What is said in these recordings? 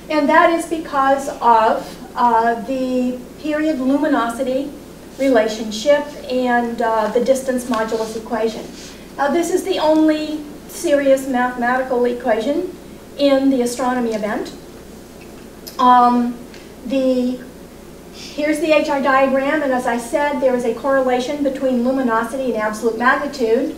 And that is because of the period luminosity relationship and the distance modulus equation. Now this is the only serious mathematical equation in the astronomy event. Here's the HR diagram, and as I said, there is a correlation between luminosity and absolute magnitude.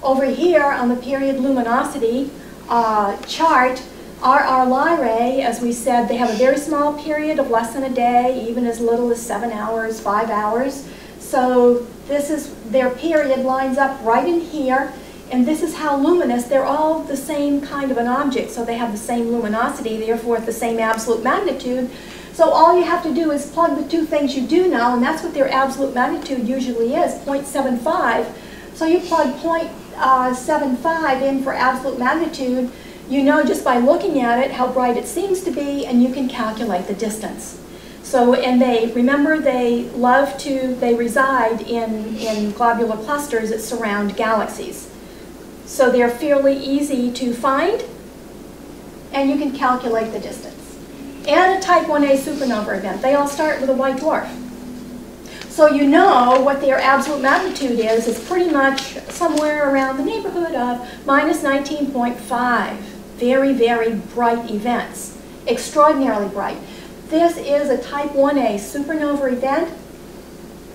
Over here on the period luminosity chart, RR Lyrae, as we said, they have a very small period of less than a day, even as little as 7 hours, 5 hours. So this is, their period lines up right in here, and this is how luminous, they're all the same kind of an object, so they have the same luminosity, therefore the same absolute magnitude. So all you have to do is plug the two things you do know, and that's what their absolute magnitude usually is, 0.75. So you plug 0.75 in for absolute magnitude, you know just by looking at it how bright it seems to be, and you can calculate the distance. So, and remember, they reside in globular clusters that surround galaxies. So they're fairly easy to find, and you can calculate the distance. And a type 1a supernova event. They all start with a white dwarf. So you know what their absolute magnitude is pretty much somewhere around the neighborhood of minus 19.5. Very, very bright events. Extraordinarily bright. This is a type 1a supernova event.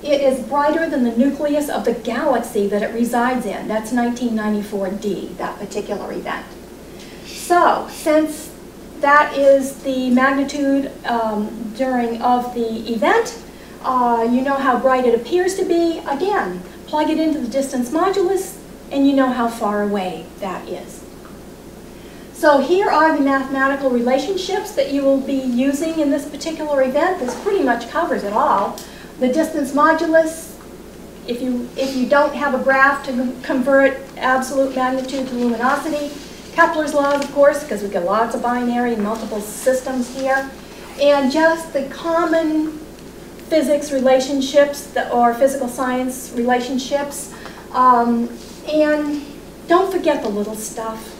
It is brighter than the nucleus of the galaxy that it resides in. That's 1994D, that particular event. So, since that is the magnitude of the event, you know how bright it appears to be. Again, plug it into the distance modulus, and you know how far away that is. So here are the mathematical relationships that you will be using in this particular event. This pretty much covers it all. The distance modulus, if you don't have a graph to convert absolute magnitude to luminosity, Kepler's laws, of course, because we've got lots of binary and multiple systems here, and just the common physics relationships or physical science relationships, and don't forget the little stuff.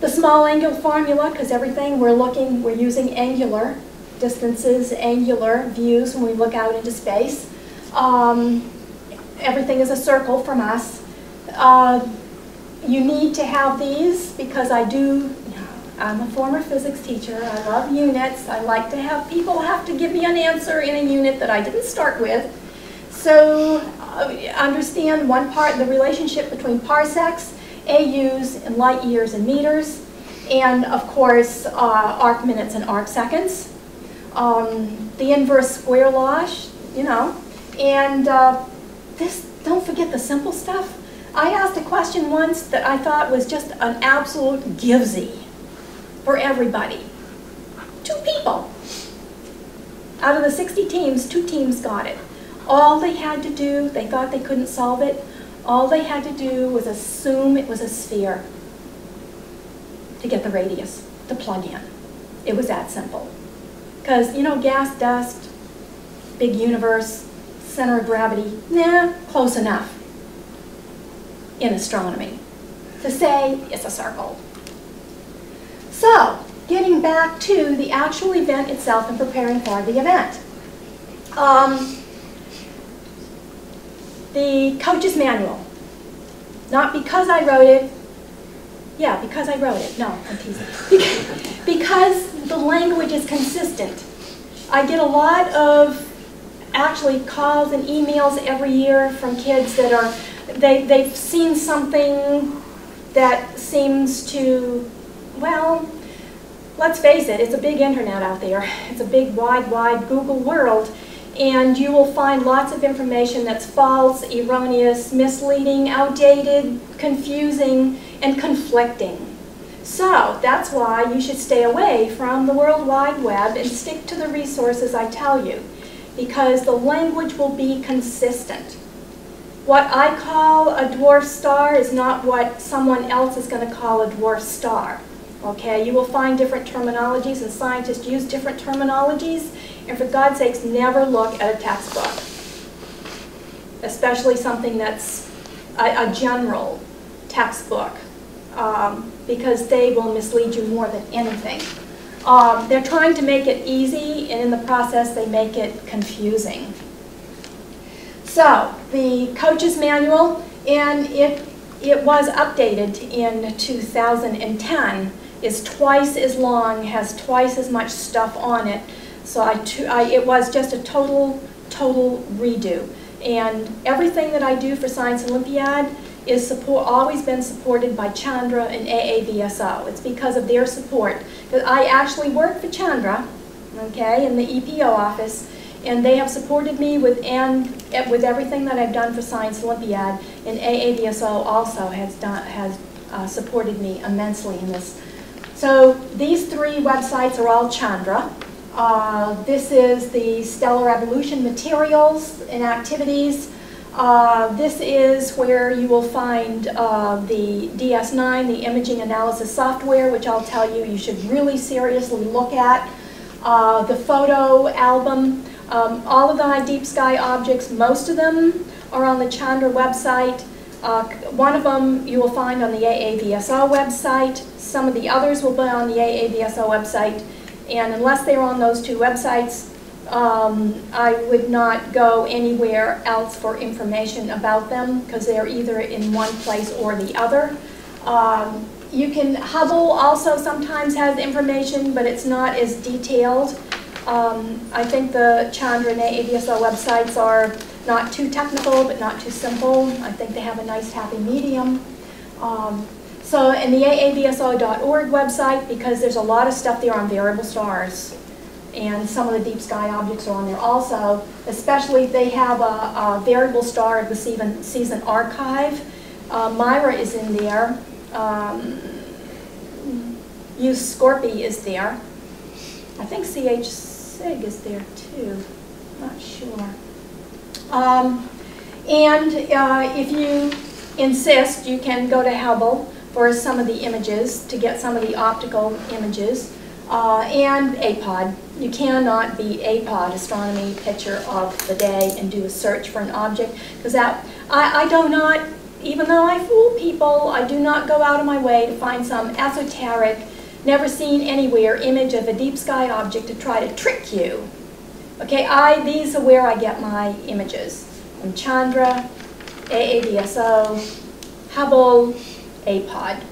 The small angular formula, because everything we're using angular distances, angular views when we look out into space. Everything is a circle from us. You need to have these because I'm a former physics teacher. I love units. I like to have people have to give me an answer in a unit that I didn't start with. So understand one part, the relationship between parsecs, AUs, and light years and meters, and of course arc minutes and arc seconds. The inverse square law, you know, and don't forget the simple stuff. I asked a question once that I thought was just an absolute givesy for everybody. 2 people. Out of the 60 teams, 2 teams got it. All they had to do, they thought they couldn't solve it, all they had to do was assume it was a sphere to get the radius, to plug in. It was that simple. Because, you know, gas, dust, big universe, center of gravity, nah, close enough in astronomy to say it's a circle. So, getting back to the actual event itself and preparing for the event. The coach's manual. Not because I wrote it. Yeah, because I wrote it. No, I'm teasing. Because the language is consistent. I get a lot of actually calls and emails every year from kids that are, they've seen something that seems to, well, let's face it, it's a big internet out there. It's a big, wide Google world. And you will find lots of information that's false, erroneous, misleading, outdated, confusing, and conflicting. So that's why you should stay away from the World Wide Web and stick to the resources I tell you, because the language will be consistent. What I call a dwarf star is not what someone else is going to call a dwarf star. Okay, you will find different terminologies, and scientists use different terminologies. And for God's sakes, never look at a textbook, especially something that's a general textbook, because they will mislead you more than anything. They're trying to make it easy, and in the process they make it confusing. So, the coach's manual, and it was updated in 2010, is twice as long, has twice as much stuff on it. So it was just a total redo. And everything that I do for Science Olympiad is always been supported by Chandra and AAVSO. It's because of their support. I actually work for Chandra, okay, in the EPO office, and they have supported me with everything that I've done for Science Olympiad, and AAVSO also has supported me immensely in this. So these three websites are all Chandra. This is the Stellar Evolution materials and activities. This is where you will find the DS9, the imaging analysis software, which I'll tell you should really seriously look at. The photo album, all of the deep sky objects, most of them are on the Chandra website. One of them you will find on the AAVSO website. Some of the others will be on the AAVSO website. And unless they're on those two websites, I would not go anywhere else for information about them, because they're either in one place or the other. Hubble also sometimes has information, but it's not as detailed. I think the Chandra and AAVSO websites are not too technical, but not too simple. I think they have a nice happy medium. So in the aavso.org website, because there's a lot of stuff there on variable stars, and some of the deep sky objects are on there also, especially if they have a variable star of the season archive. Myra is in there. Scorpy is there. I think CH Sig is there too. Not sure. If you insist, you can go to Hubble for some of the images, to get some of the optical images, and APOD. You cannot beat APOD, Astronomy Picture of the Day, and do a search for an object, because I do not, even though I fool people, I do not go out of my way to find some esoteric, never seen anywhere image of a deep sky object to try to trick you. Okay, these are where I get my images. From Chandra, AAVSO, Hubble, APOD.